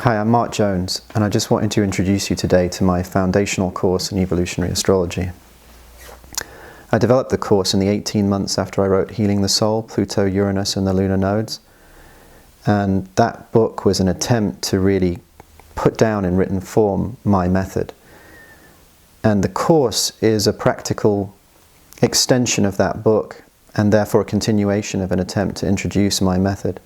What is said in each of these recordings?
Hi, I'm Mark Jones, and I just wanted to introduce you today to my foundational course in evolutionary astrology. I developed the course in the 18 months after I wrote Healing the Soul, Pluto, Uranus and the Lunar Nodes. And that book was an attempt to really put down in written form my method. And the course is a practical extension of that book, and therefore a continuation of an attempt to introduce my method.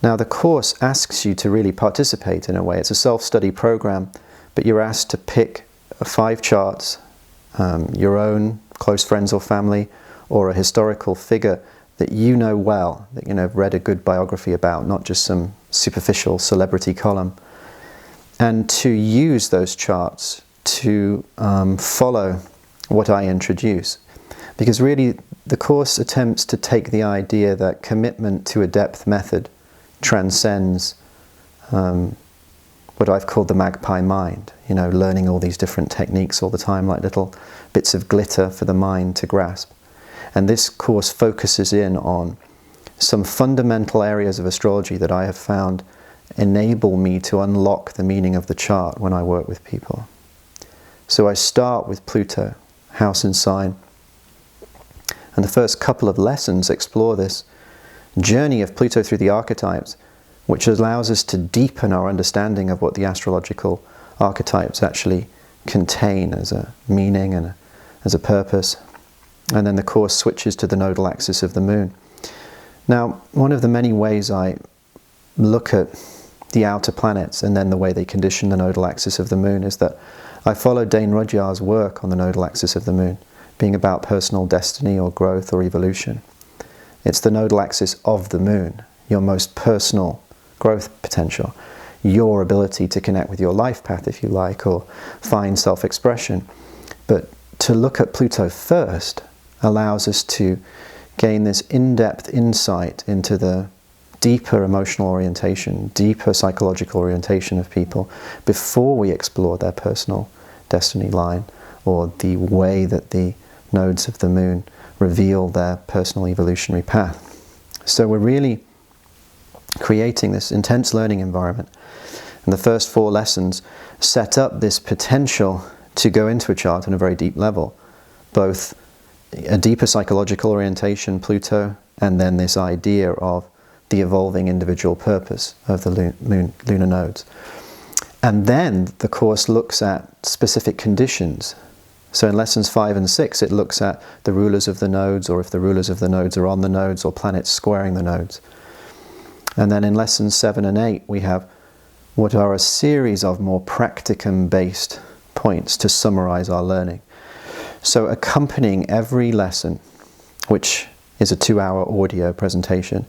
Now, the course asks you to really participate in a way. It's a self-study program, but you're asked to pick 5 charts, your own close friends or family, or a historical figure that you know well, that have read a good biography about, not just some superficial celebrity column, and to use those charts to follow what I introduce. Because really, the course attempts to take the idea that commitment to a depth method transcends what I've called the magpie mind, learning all these different techniques all the time, like little bits of glitter for the mind to grasp. And this course focuses in on some fundamental areas of astrology that I have found enable me to unlock the meaning of the chart when I work with people. So I start with Pluto, house and sign. And the first couple of lessons explore this journey of Pluto through the archetypes, which allows us to deepen our understanding of what the astrological archetypes actually contain as a meaning and as a purpose. And then the course switches to the nodal axis of the moon. Now, one of the many ways I look at the outer planets and then the way they condition the nodal axis of the moon is that I follow Dane Rudhyar's work on the nodal axis of the moon, being about personal destiny or growth or evolution. It's the nodal axis of the moon, your most personal growth potential, your ability to connect with your life path, if you like, or find self-expression. But to look at Pluto first allows us to gain this in-depth insight into the deeper emotional orientation, deeper psychological orientation of people before we explore their personal destiny line or the way that the nodes of the moon reveal their personal evolutionary path. So we're really creating this intense learning environment. And the first 4 lessons set up this potential to go into a chart on a very deep level, both a deeper psychological orientation, Pluto, and then this idea of the evolving individual purpose of the lunar nodes. And then the course looks at specific conditions. So in lessons 5 and 6, it looks at the rulers of the nodes, or if the rulers of the nodes are on the nodes, or planets squaring the nodes. And then in lessons 7 and 8, we have what are a series of more practicum-based points to summarize our learning. So accompanying every lesson, which is a 2-hour audio presentation,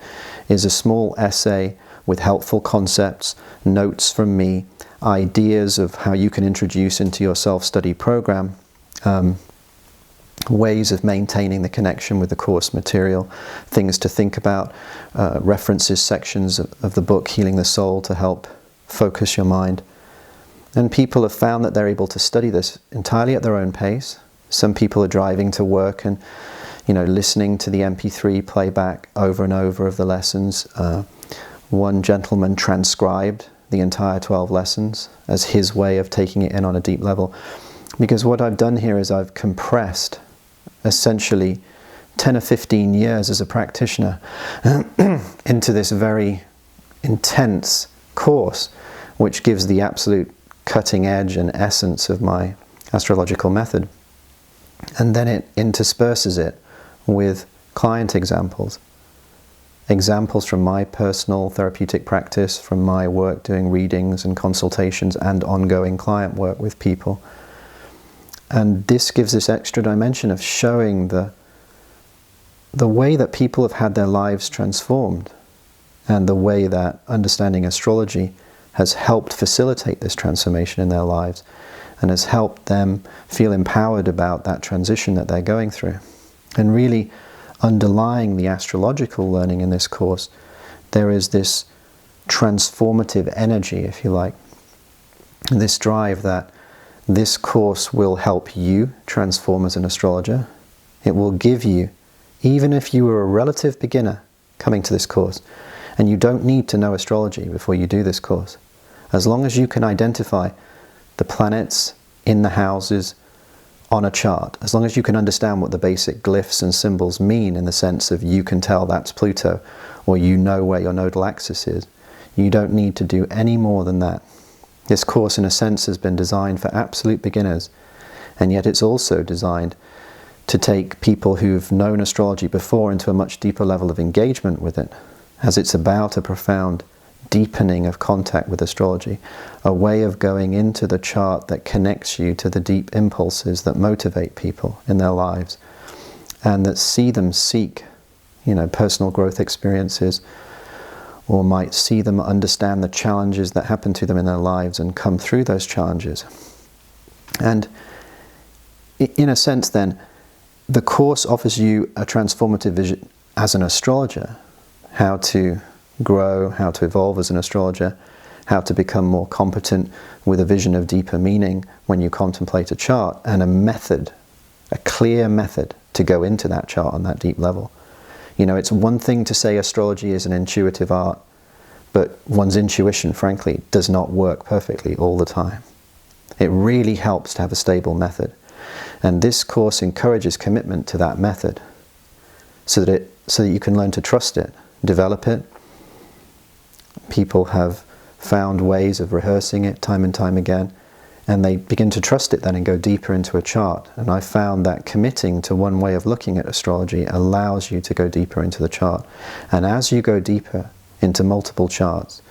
is a small essay with helpful concepts, notes from me, ideas of how you can introduce into your self-study program, ways of maintaining the connection with the course material, things to think about, references, sections of the book Healing the Soul to help focus your mind. And people have found that they're able to study this entirely at their own pace. Some people are driving to work and listening to the MP3 playback over and over of the lessons. One gentleman transcribed the entire 12 lessons as his way of taking it in on a deep level. Because what I've done here is I've compressed essentially 10 or 15 years as a practitioner into this very intense course, which gives the absolute cutting edge and essence of my astrological method. And then it intersperses it with client examples. Examples from my personal therapeutic practice, from my work doing readings and consultations and ongoing client work with people. And this gives this extra dimension of showing the way that people have had their lives transformed, and the way that understanding astrology has helped facilitate this transformation in their lives and has helped them feel empowered about that transition that they're going through. And really underlying the astrological learning in this course, there is this transformative energy, if you like, this drive that this course will help you transform as an astrologer. It will give you, even if you were a relative beginner coming to this course, And you don't need to know astrology before you do this course. As long as you can identify the planets in the houses on a chart, as long as you can understand what the basic glyphs and symbols mean, in the sense of you can tell that's Pluto, or you know where your nodal axis is, you don't need to do any more than that. This course, in a sense, has been designed for absolute beginners, and yet it's also designed to take people who've known astrology before into a much deeper level of engagement with it, as it's about a profound deepening of contact with astrology, a way of going into the chart that connects you to the deep impulses that motivate people in their lives, and that see them seek, personal growth experiences, or might see them understand the challenges that happen to them in their lives and come through those challenges. And in a sense then, the course offers you a transformative vision as an astrologer, how to grow, how to evolve as an astrologer, how to become more competent with a vision of deeper meaning when you contemplate a chart, and a method, a clear method to go into that chart on that deep level. It's one thing to say astrology is an intuitive art, but one's intuition, frankly, does not work perfectly all the time. It really helps to have a stable method. And this course encourages commitment to that method so that you can learn to trust it, develop it. People have found ways of rehearsing it time and time again, and they begin to trust it then and go deeper into a chart. And I found that committing to one way of looking at astrology allows you to go deeper into the chart. And as you go deeper into multiple charts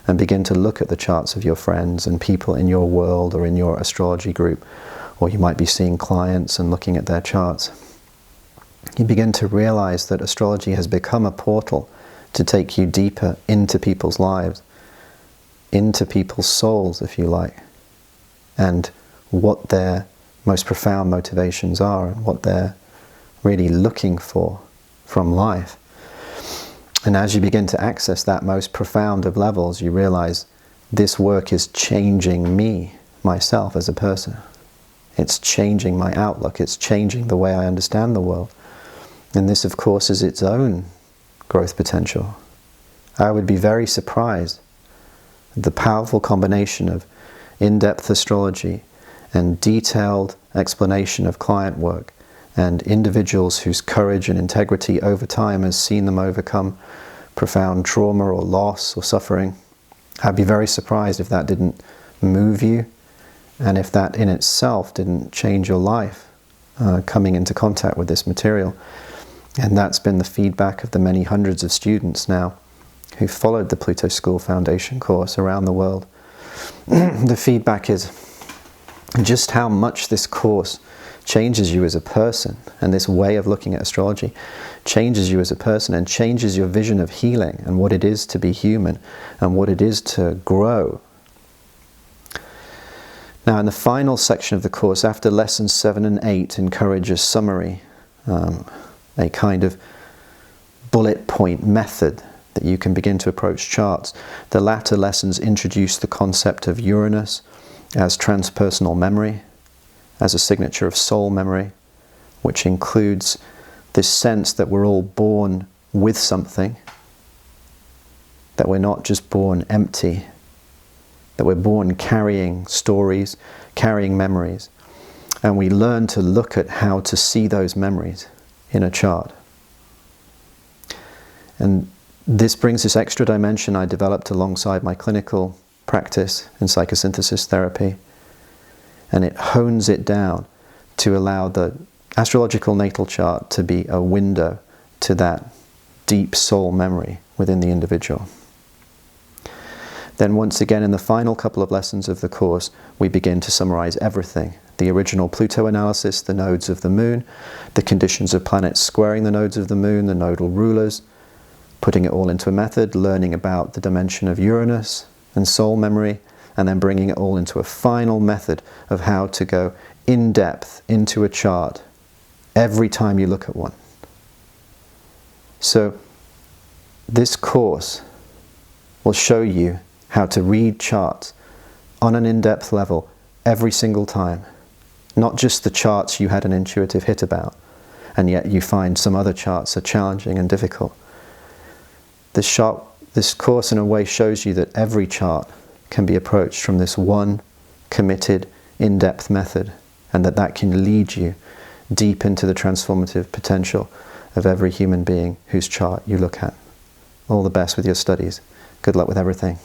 and begin to look at the charts of your friends and people in your world or in your astrology group, or you might be seeing clients and looking at their charts, you begin to realize that astrology has become a portal to take you deeper into people's lives, into people's souls, if you like, and what their most profound motivations are and what they're really looking for from life. And as you begin to access that most profound of levels, you realize this work is changing me, myself as a person. It's changing my outlook. It's changing the way I understand the world. And this, of course, is its own growth potential. I would be very surprised at the powerful combination of in-depth astrology and detailed explanation of client work and individuals whose courage and integrity over time has seen them overcome profound trauma or loss or suffering. I'd be very surprised if that didn't move you, and if that in itself didn't change your life, coming into contact with this material. And that's been the feedback of the many hundreds of students now who followed the Pluto School Foundation course around the world. The feedback is just how much this course changes you as a person, and this way of looking at astrology changes you as a person and changes your vision of healing and what it is to be human and what it is to grow. Now, in the final section of the course, after lessons 7 and 8 encourage a summary, a kind of bullet point method that you can begin to approach charts. The latter lessons introduce the concept of Uranus as transpersonal memory, as a signature of soul memory, which includes this sense that we're all born with something, that we're not just born empty, that we're born carrying stories, carrying memories, and we learn to look at how to see those memories in a chart. And this brings this extra dimension I developed alongside my clinical practice in psychosynthesis therapy, and it hones it down to allow the astrological natal chart to be a window to that deep soul memory within the individual. Then once again, in the final couple of lessons of the course, we begin to summarize everything. The original Pluto analysis, the nodes of the moon, the conditions of planets squaring the nodes of the moon, the nodal rulers, putting it all into a method, learning about the dimension of Uranus and soul memory, and then bringing it all into a final method of how to go in depth into a chart every time you look at one. So this course will show you how to read charts on an in-depth level every single time. Not just the charts you had an intuitive hit about, and yet you find some other charts are challenging and difficult. This this course in a way shows you that every chart can be approached from this one committed, in-depth method, and that can lead you deep into the transformative potential of every human being whose chart you look at. All the best with your studies. Good luck with everything.